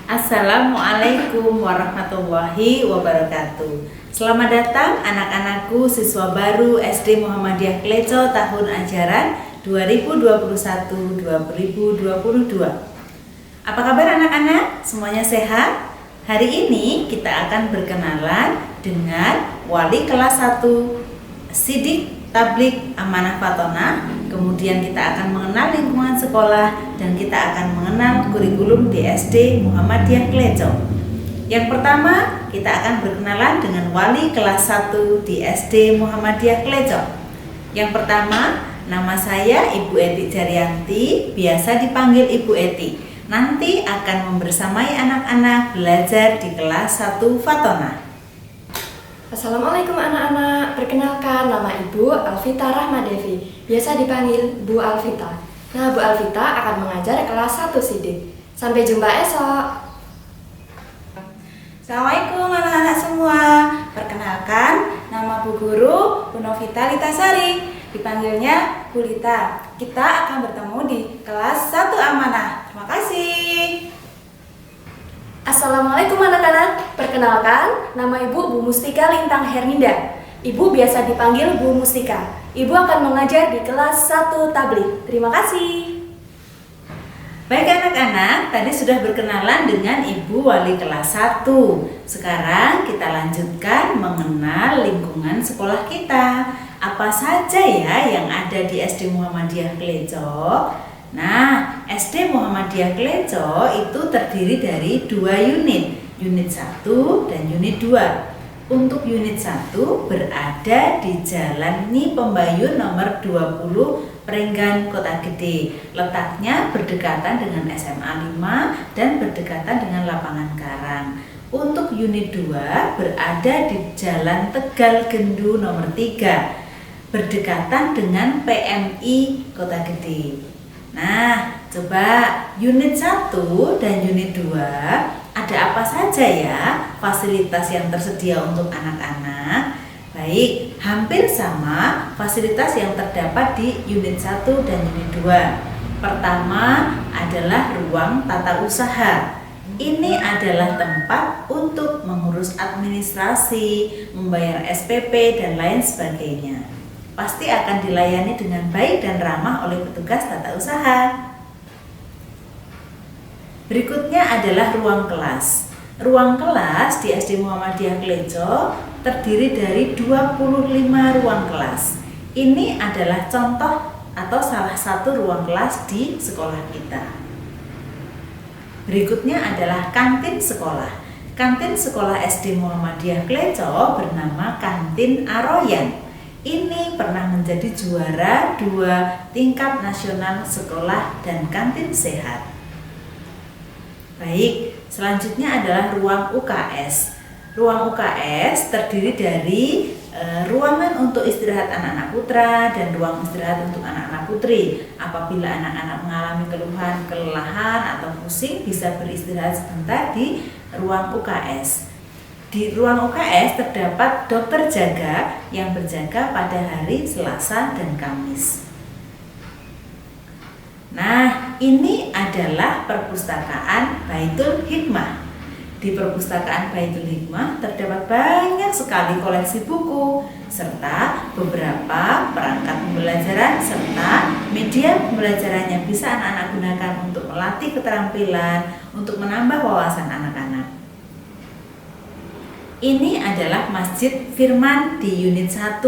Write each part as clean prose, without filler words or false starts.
Assalamualaikum warahmatullahi wabarakatuh. Selamat datang anak-anakku siswa baru SD Muhammadiyah Kleco tahun ajaran 2021-2022. Apa kabar anak-anak? Semuanya sehat? Hari ini kita akan berkenalan dengan wali kelas 1 Sidik Tablik Amanah Fatonah. Kemudian kita akan mengenal lingkungan sekolah dan kita akan mengenal kurikulum di SD Muhammadiyah Kleco. Yang pertama, kita akan berkenalan dengan wali kelas 1 di SD Muhammadiyah Kleco. Yang pertama, nama saya Ibu Eti Jaryanti, biasa dipanggil Ibu Eti. Nanti akan membersamai anak-anak belajar di kelas 1 Fatonah. Assalamualaikum anak-anak, perkenalkan nama Ibu Alvita Rahmadevi, biasa dipanggil Bu Alvita. Nah, Bu Alvita akan mengajar kelas 1 Sidik. Sampai jumpa esok. Assalamualaikum anak-anak semua. Perkenalkan, nama Bu Guru Bu Novita Litasari, dipanggilnya Bu Lita. Kita akan bertemu di kelas 1 Amanah. Terima kasih. Assalamualaikum anak-anak, perkenalkan nama Ibu Bu Mustika Lintang Herninda. Ibu biasa dipanggil Bu Mustika. Ibu akan mengajar di kelas 1 Tablik. Terima kasih. Baik anak-anak, tadi sudah berkenalan dengan Ibu Wali kelas 1. Sekarang kita lanjutkan mengenal lingkungan sekolah kita. Apa saja ya yang ada di SD Muhammadiyah Kleco? Nah, SD Muhammadiyah Kleco itu terdiri dari 2 unit, unit 1 dan unit 2. Untuk unit 1 berada di Jalan Ni Pembayun nomor 20 Prenggan Kota Gede. Letaknya berdekatan dengan SMA 5 dan berdekatan dengan lapangan Karang. Untuk unit 2 berada di Jalan Tegal Gendu nomor 3, berdekatan dengan PMI Kota Gede. Nah, coba unit 1 dan unit 2 ada apa saja ya fasilitas yang tersedia untuk anak-anak? Baik, hampir sama fasilitas yang terdapat di unit 1 dan unit 2. Pertama adalah ruang tata usaha. Ini adalah tempat untuk mengurus administrasi, membayar SPP dan lain sebagainya. Pasti akan dilayani dengan baik dan ramah oleh petugas tata usaha. Berikutnya adalah ruang kelas. Ruang kelas di SD Muhammadiyah Kleco terdiri dari 25 ruang kelas. Ini adalah contoh atau salah satu ruang kelas di sekolah kita. Berikutnya adalah kantin sekolah. Kantin sekolah SD Muhammadiyah Kleco bernama Kantin Aroyan. Ini pernah menjadi juara 2 tingkat nasional sekolah dan kantin sehat. Baik, selanjutnya adalah ruang UKS. Ruang UKS terdiri dari ruangan untuk istirahat anak-anak putra dan ruang istirahat untuk anak-anak putri. Apabila anak-anak mengalami keluhan, kelelahan atau pusing, bisa beristirahat sebentar di ruang UKS. Di ruang UKS terdapat dokter jaga yang berjaga pada hari Selasa dan Kamis. Nah, ini adalah perpustakaan Baitul Hikmah. Di perpustakaan Baitul Hikmah terdapat banyak sekali koleksi buku serta beberapa perangkat pembelajaran serta media pembelajarannya bisa anak-anak gunakan untuk melatih keterampilan, untuk menambah wawasan anak-anak. Ini adalah Masjid Firman di unit 1.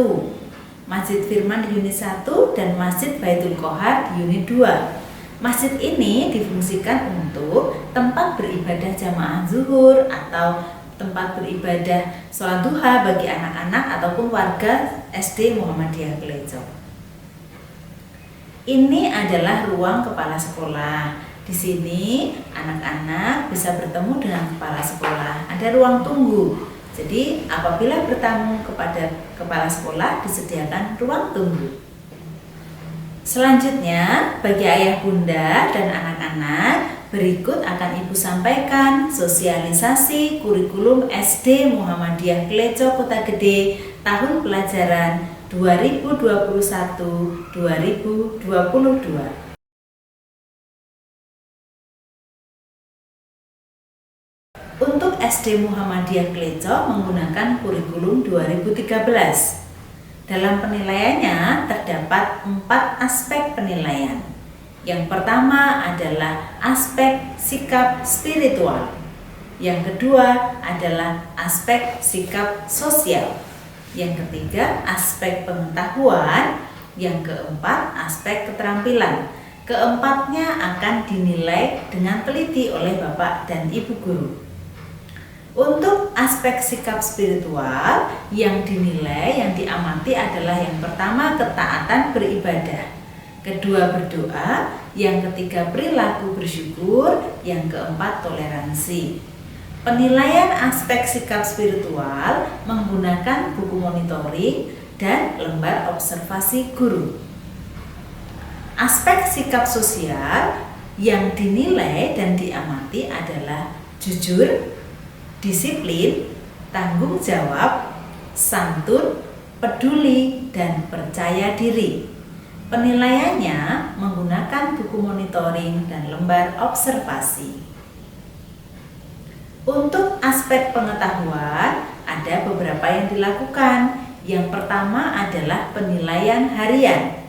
Masjid Firman di unit 1 dan Masjid Baitul Qohar di unit 2. Masjid ini difungsikan untuk tempat beribadah jamaah zuhur atau tempat beribadah sholat duha bagi anak-anak ataupun warga SD Muhammadiyah Kleco. Ini adalah ruang kepala sekolah. Di sini anak-anak bisa bertemu dengan kepala sekolah. Ada ruang tunggu. Jadi apabila bertamu kepada kepala sekolah disediakan ruang tunggu. Selanjutnya bagi ayah bunda dan anak-anak, berikut akan Ibu sampaikan sosialisasi kurikulum SD Muhammadiyah Kleco Kota Gede tahun pelajaran 2021-2022. Untuk SD Muhammadiyah Kleco menggunakan kurikulum 2013. Dalam penilaiannya terdapat 4 aspek penilaian. Yang pertama adalah aspek sikap spiritual. Yang kedua adalah aspek sikap sosial. Yang ketiga aspek pengetahuan. Yang keempat aspek keterampilan. Keempatnya akan dinilai dengan teliti oleh Bapak dan Ibu guru. Untuk aspek sikap spiritual yang dinilai, yang diamati adalah yang pertama ketaatan beribadah, kedua berdoa, yang ketiga perilaku bersyukur, yang keempat toleransi. Penilaian aspek sikap spiritual menggunakan buku monitoring dan lembar observasi guru. Aspek sikap sosial yang dinilai dan diamati adalah jujur, disiplin, tanggung jawab, santun, peduli, dan percaya diri. Penilaiannya menggunakan buku monitoring dan lembar observasi. Untuk aspek pengetahuan, ada beberapa yang dilakukan. Yang pertama adalah penilaian harian.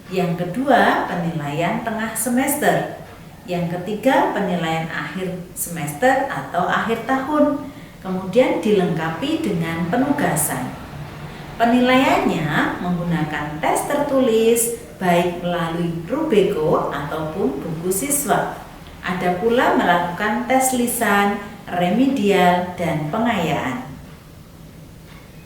Yang kedua, penilaian tengah semester. Yang ketiga, penilaian akhir semester atau akhir tahun. Kemudian dilengkapi dengan penugasan. Penilaiannya menggunakan tes tertulis, baik melalui Rubeko ataupun buku siswa. Ada pula melakukan tes lisan, remedial, dan pengayaan.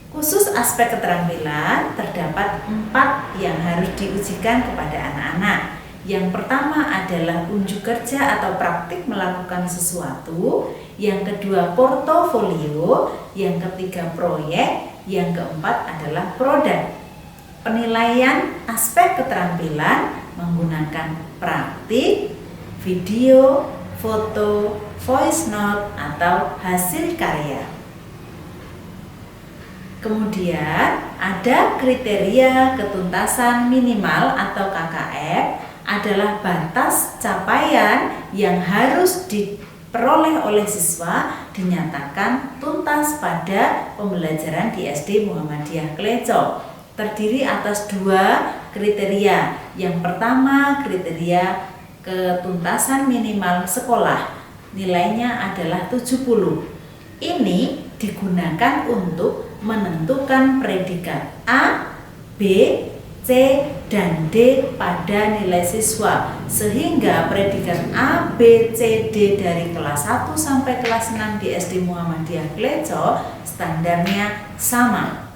Khusus aspek keterampilan, terdapat 4 yang harus diujikan kepada anak-anak. Yang pertama adalah unjuk kerja atau praktik melakukan sesuatu. Yang kedua portofolio. Yang ketiga proyek. Yang keempat adalah produk. Penilaian aspek keterampilan menggunakan praktik, video, foto, voice note, atau hasil karya. Kemudian ada kriteria ketuntasan minimal atau KKM adalah batas capaian yang harus diperoleh oleh siswa dinyatakan tuntas pada pembelajaran di SD Muhammadiyah Kleco. Terdiri atas 2 kriteria. Yang pertama kriteria ketuntasan minimal sekolah, nilainya adalah 70. Ini digunakan untuk menentukan predikat A, B, C, dan D pada nilai siswa, sehingga predikat A, B, C, D dari kelas 1 sampai kelas 6 di SD Muhammadiyah Kleco standarnya sama.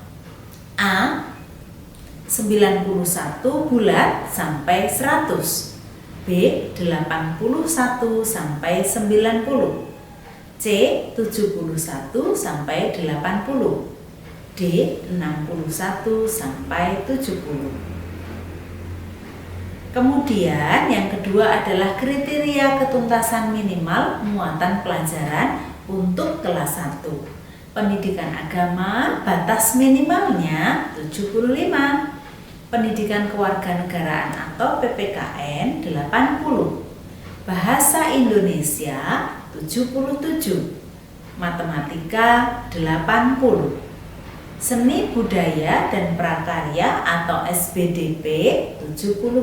A 91 bulat sampai 100, B 81 sampai 90, C 71 sampai 80, D 61 sampai 70. Kemudian yang kedua adalah kriteria ketuntasan minimal muatan pelajaran untuk kelas 1. Pendidikan agama batas minimalnya 75. Pendidikan kewarganegaraan atau PPKN 80. Bahasa Indonesia 77. Matematika 80. Seni budaya dan prakarya atau SBDP 75.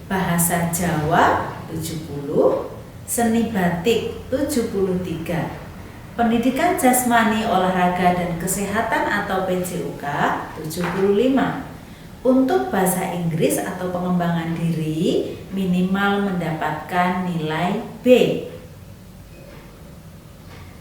Bahasa Jawa 70. Seni batik 73. Pendidikan jasmani, olahraga, dan kesehatan atau PJUK 75. Untuk bahasa Inggris atau pengembangan diri minimal mendapatkan nilai B.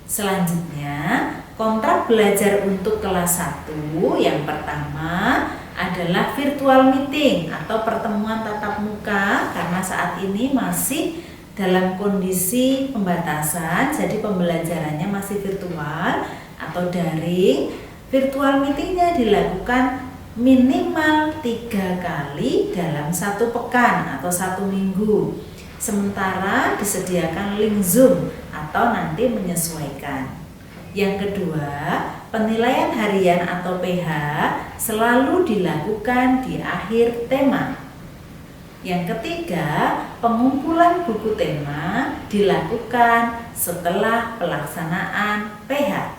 Selanjutnya, kontrak belajar untuk kelas 1 yang pertama adalah virtual meeting atau pertemuan tatap muka, karena saat ini masih dalam kondisi pembatasan, jadi pembelajarannya masih virtual atau daring. Virtual meetingnya dilakukan minimal 3 kali dalam 1 pekan atau 1 minggu. Sementara disediakan link Zoom atau nanti menyesuaikan. Yang kedua, penilaian harian atau PH selalu dilakukan di akhir tema. Yang ketiga, pengumpulan buku tema dilakukan setelah pelaksanaan PH.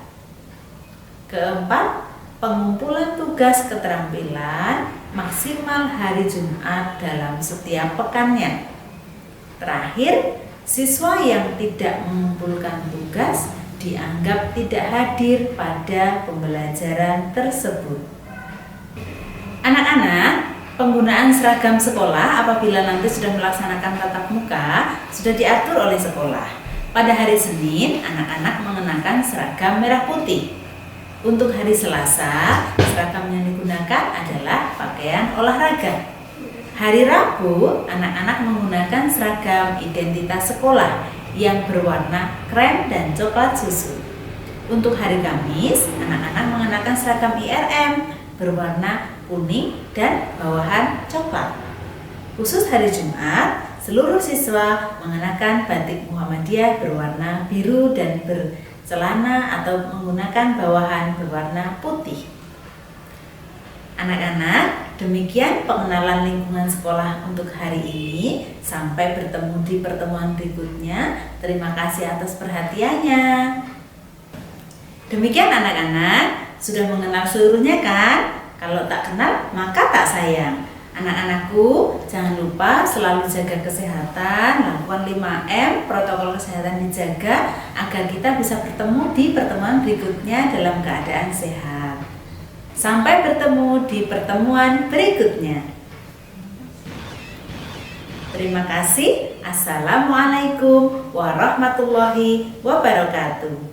Keempat, pengumpulan tugas keterampilan maksimal hari Jumat dalam setiap pekannya. Terakhir, siswa yang tidak mengumpulkan tugas dianggap tidak hadir pada pembelajaran tersebut. Anak-anak, penggunaan seragam sekolah apabila nanti sudah melaksanakan tatap muka sudah diatur oleh sekolah. Pada hari Senin, anak-anak mengenakan seragam merah putih. Untuk hari Selasa, seragam yang digunakan adalah pakaian olahraga. Hari Rabu, anak-anak menggunakan seragam identitas sekolah yang berwarna krem dan coklat susu. Untuk hari Kamis, anak-anak mengenakan seragam IRM berwarna kuning dan bawahan coklat. Khusus hari Jumat, seluruh siswa mengenakan batik Muhammadiyah berwarna biru dan bercelana atau menggunakan bawahan berwarna putih. Anak-anak, demikian pengenalan lingkungan sekolah untuk hari ini. Sampai bertemu di pertemuan berikutnya. Terima kasih atas perhatiannya. Demikian anak-anak, sudah mengenal seluruhnya kan? Kalau tak kenal, maka tak sayang. Anak-anakku, jangan lupa selalu jaga kesehatan, lakukan 5M, protokol kesehatan dijaga agar kita bisa bertemu di pertemuan berikutnya dalam keadaan sehat. Sampai bertemu di pertemuan berikutnya. Terima kasih. Assalamualaikum warahmatullahi wabarakatuh.